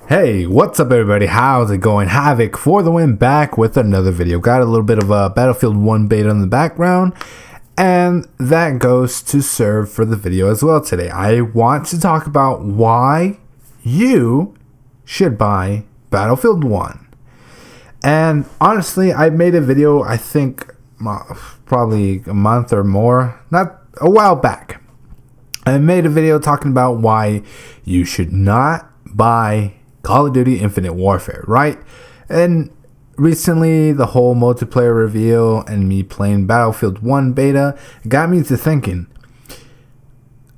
Hey, what's up everybody? How's it going? Havoc for the win, back with another video. Got a little bit of a Battlefield 1 beta in the background, and that goes to serve for the video as well today. I want to talk about why you should buy Battlefield 1. And honestly, I made a video, I think probably a month or more, not a while back. I made a video talking about why you should not buy Call of Duty Infinite Warfare, right? And recently, the whole multiplayer reveal and me playing Battlefield 1 beta got me to thinking,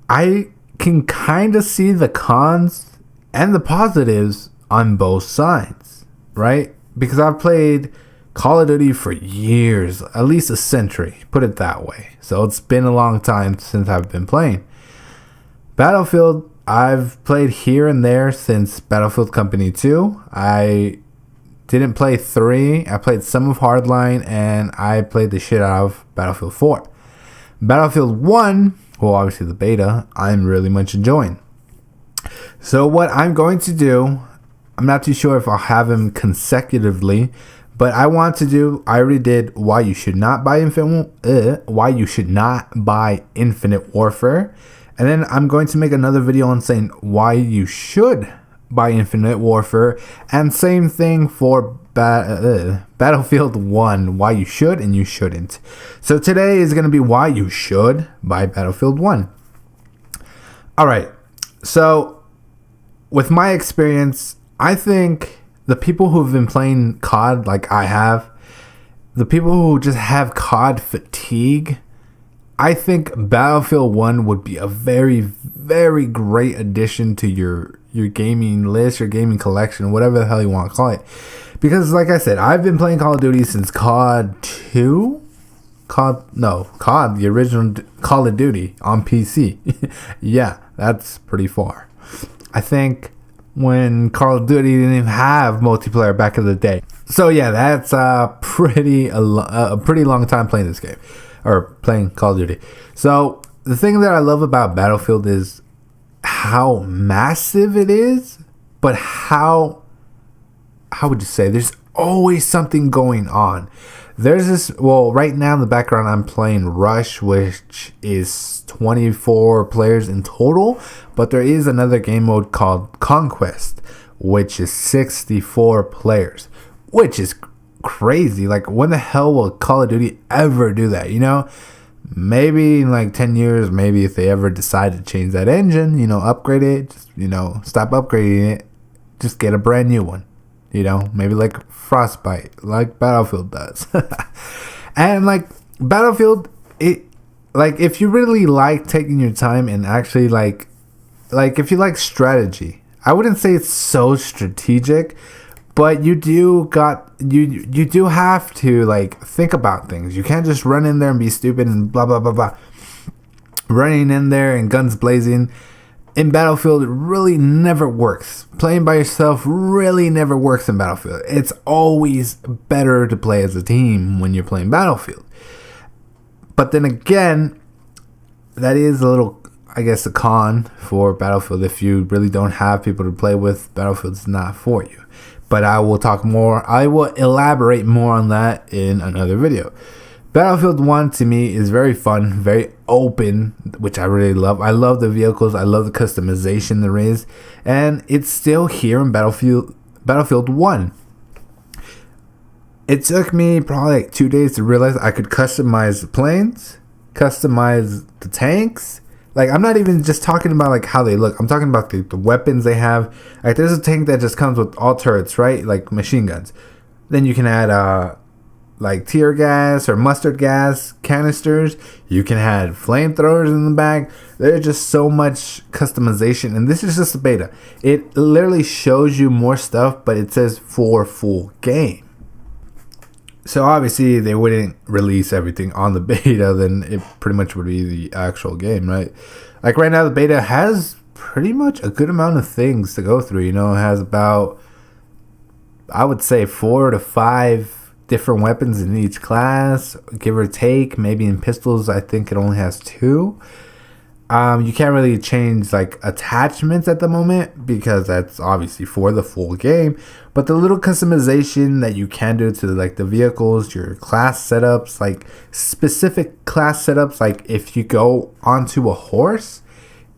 I can kind of see the cons and the positives on both sides, right? Because I've played Call of Duty for years, at least a century, put it that way. So it's been a long time since I've been playing. Battlefield, I've played here and there since Battlefield Company 2. I didn't play 3. I played some of Hardline, and I played the shit out of Battlefield 4. Battlefield 1, well, obviously the beta, I'm really much enjoying. So what I'm going to do, I'm not too sure if I'll have them consecutively, but I already did why you should not buy Infinite Warfare. And then I'm going to make another video on saying why you should buy Infinite Warfare. And same thing for Battlefield 1, why you should and you shouldn't. So today is going to be why you should buy Battlefield 1. Alright, so with my experience, I think the people who've been playing COD like I have, the people who just have COD fatigue, I think Battlefield 1 would be a very, very great addition to your gaming list, your gaming collection, whatever the hell you want to call it. Because like I said, I've been playing Call of Duty since COD 2? COD, the original Call of Duty on PC. Yeah, that's pretty far. I think when Call of Duty didn't even have multiplayer back in the day. So yeah, that's a pretty long time playing this game. Or playing Call of Duty. So the thing that I love about Battlefield is how massive it is, but how would you say, there's always something going on. There's this, well, right now in the background I'm playing Rush, which is 24 players in total, but there is another game mode called Conquest, which is 64 players, which is crazy. Like, when the hell will Call of Duty ever do that? You know, maybe in like 10 years, maybe if they ever decide to change that engine, you know, upgrade it, just, you know, stop upgrading it, just get a brand new one, you know, maybe like Frostbite, like Battlefield does. And like Battlefield, it, like, if you really like taking your time and actually like if you like strategy, I wouldn't say it's so strategic, but you do have to like think about things. You can't just run in there and be stupid and blah blah blah blah. Running in there and guns blazing in Battlefield, it really never works. Playing by yourself really never works in Battlefield. It's always better to play as a team when you're playing Battlefield. But then again, that is a little, I guess, a con for Battlefield. If you really don't have people to play with, Battlefield's not for you. But I will elaborate more on that in another video. Battlefield 1 to me is very fun, very open, which I really love. I love the vehicles, I love the customization there is, and it's still here in Battlefield 1. It took me probably like 2 days to realize I could customize the planes, customize the tanks. Like, I'm not even just talking about like how they look. I'm talking about the weapons they have. Like, there's a tank that just comes with all turrets, right? Like machine guns. Then you can add like tear gas or mustard gas canisters. You can add flamethrowers in the back. There's just so much customization, and this is just a beta. It literally shows you more stuff, but it says for full game. So obviously they wouldn't release everything on the beta, then it pretty much would be the actual game, right? Like right now the beta has pretty much a good amount of things to go through. You know, it has about, I would say, 4 to 5 different weapons in each class, give or take. Maybe in pistols I think it only has 2. You can't really change like attachments at the moment because that's obviously for the full game. But the little customization that you can do to like the vehicles, your class setups, like specific class setups, like if you go onto a horse,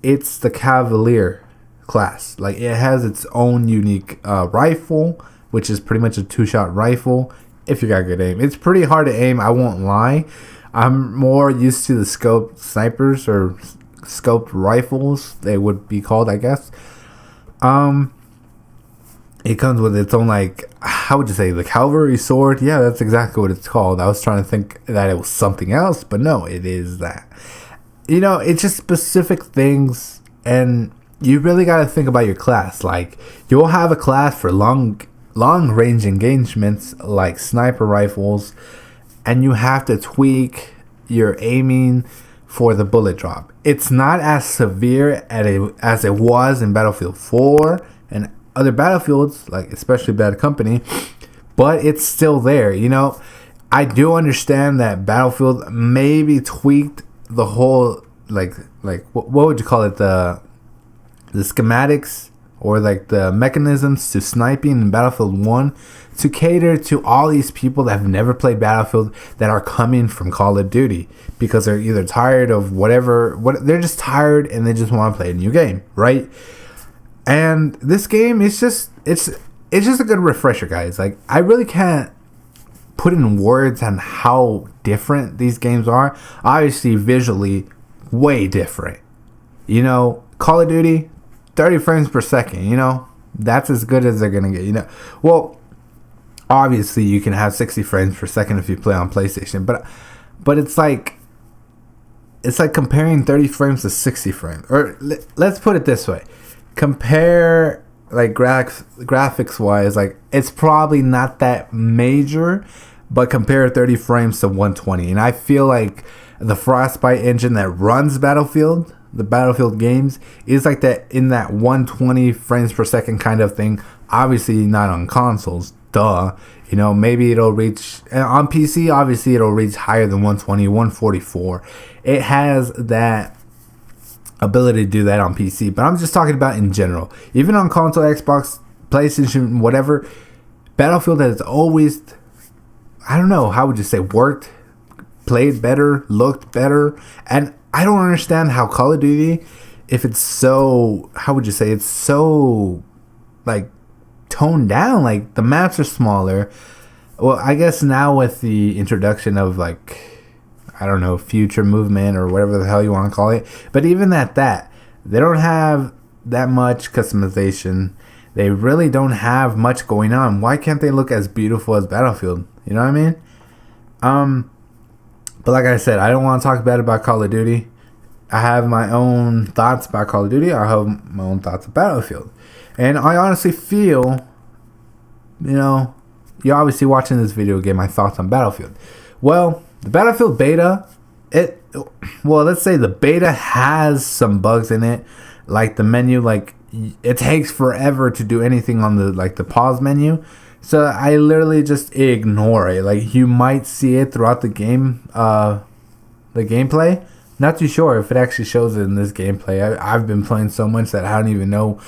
it's the Cavalier class. Like it has its own unique rifle, which is pretty much a 2-shot rifle. If you got good aim, it's pretty hard to aim. I won't lie. I'm more used to the scoped snipers or scoped rifles, they would be called, I guess. It comes with its own, like, how would you say, the cavalry sword? Yeah, that's exactly what it's called. I was trying to think that it was something else, but no, it is that. You know, it's just specific things, and you really got to think about your class. Like, you'll have a class for long range engagements, like sniper rifles, and you have to tweak your aiming for the bullet drop. It's not as severe as it was in Battlefield 4 and other battlefields, like especially Bad Company, but it's still there. You know, I do understand that Battlefield maybe tweaked the whole like what would you call it, the schematics or like the mechanisms to sniping in Battlefield 1 to cater to all these people that have never played Battlefield that are coming from Call of Duty because they're either tired of they're just tired and they just want to play a new game, right? And this game is just it's just a good refresher, guys. Like I really can't put in words on how different these games are. Obviously visually way different. You know, Call of Duty 30 frames per second, you know, that's as good as they're gonna get, you know. Well, obviously you can have 60 frames per second if you play on PlayStation, but it's like comparing 30 frames to 60 frames. Or let's put it this way, compare like graphics wise, like it's probably not that major, but compare 30 frames to 120. And I feel like the Frostbite engine that runs the Battlefield games is like that, in that 120 frames per second kind of thing. Obviously not on consoles, duh. You know, maybe it'll reach on PC, obviously it'll reach higher than 120, 144. It has that ability to do that on PC, but I'm just talking about in general. Even on console, Xbox, PlayStation, whatever, Battlefield has always, I don't know, how would you say, worked, played better, looked better. And I don't understand how Call of Duty, if it's so, how would you say, it's so like toned down, like the maps are smaller. Well, I guess now with the introduction of like, I don't know, future movement or whatever the hell you want to call it, but even at that, they don't have that much customization. They really don't have much going on. Why can't they look as beautiful as Battlefield? You know what I mean? But like I said, I don't want to talk bad about Call of Duty. I have my own thoughts about Call of Duty. I have my own thoughts about Battlefield. And I honestly feel, you know, you're obviously watching this video to get my thoughts on Battlefield. Well, the Battlefield beta, let's say the beta has some bugs in it. Like the menu, like it takes forever to do anything on the pause menu. So I literally just ignore it. Like you might see it throughout the game, the gameplay. Not too sure if it actually shows it in this gameplay. I've been playing so much that I don't even know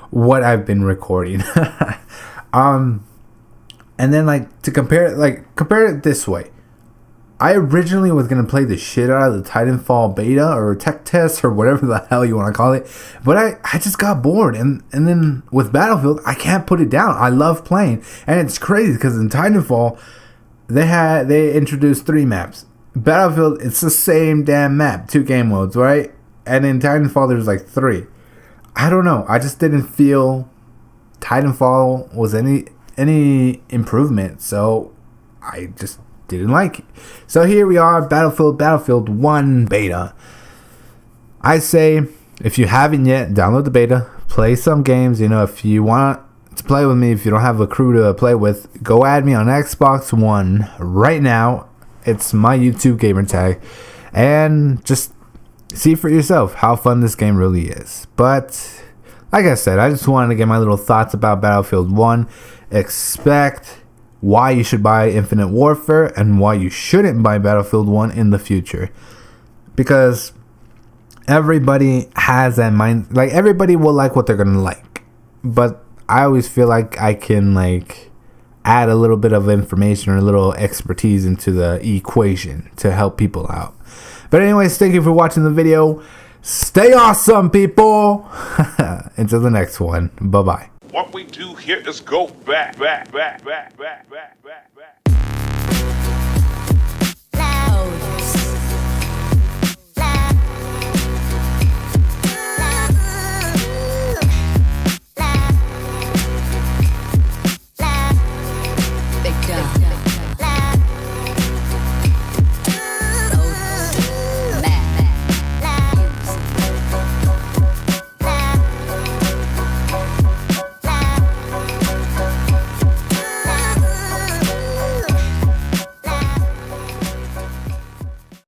what I've been recording. And then like to compare it this way. I originally was going to play the shit out of the Titanfall beta or tech test or whatever the hell you want to call it. But I just got bored. And then with Battlefield, I can't put it down. I love playing. And it's crazy because in Titanfall, they introduced 3 maps. Battlefield, it's the same damn map, 2 game modes, right? And in Titanfall, there's like 3. I don't know. I just didn't feel Titanfall was any improvement. So I just didn't like it. So here we are, Battlefield 1 beta. I say, if you haven't yet, download the beta, play some games. You know, if you want to play with me, if you don't have a crew to play with, go add me on Xbox One right now. It's my YouTube gamer tag. And just see for yourself how fun this game really is. But like I said, I just wanted to get my little thoughts about Battlefield 1. Expect why you should buy Infinite Warfare and why you shouldn't buy Battlefield 1 in the future. Because everybody has that mind. Like, everybody will like what they're gonna like, but I always feel like I can like add a little bit of information or a little expertise into the equation to help people out. But anyways, thank you for watching the video. Stay awesome, people. Until the next one. Bye bye. What we do here is go back.